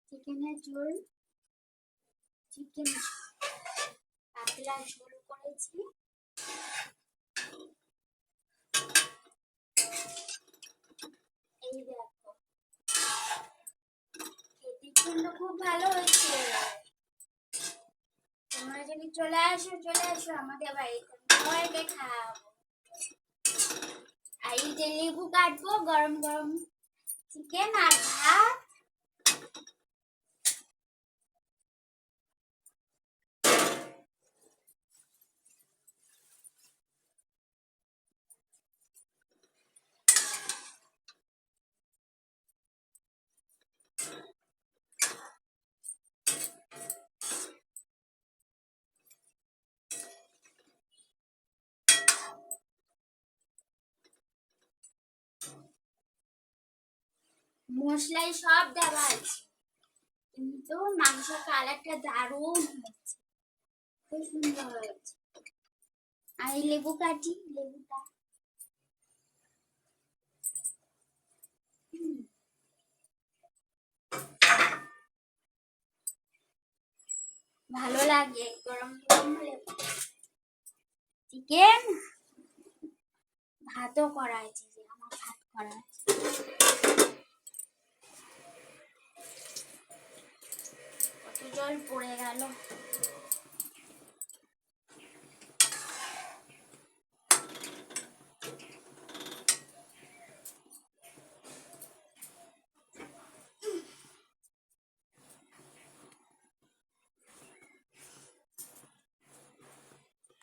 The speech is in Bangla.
চিকেনের ঝোল, চিকেন পাতলা ঝোল করেছি। এই দেখো, খেতে কিন্তু খুব ভালো হয়েছে। তোমরা যদি চলে আসো আমাদের বাড়িতে, সবাইকে খাওয়াবো। আর এই যে লেবু কাটবো, গরম গরম চিকেন আর ভাত। মশলাই সব দেওয়া আছে, কিন্তু মাংস কালারটা দারুণ হয়েছে, খুব সুন্দর হয়েছে। আর এই লেবু কাটি, লেবুটা ভালো লাগে গরম গরম হলে। চিকেন ভাতও করা হয়েছে, যে আমার ভাত করা আছে। কত জল পড়ে গেল।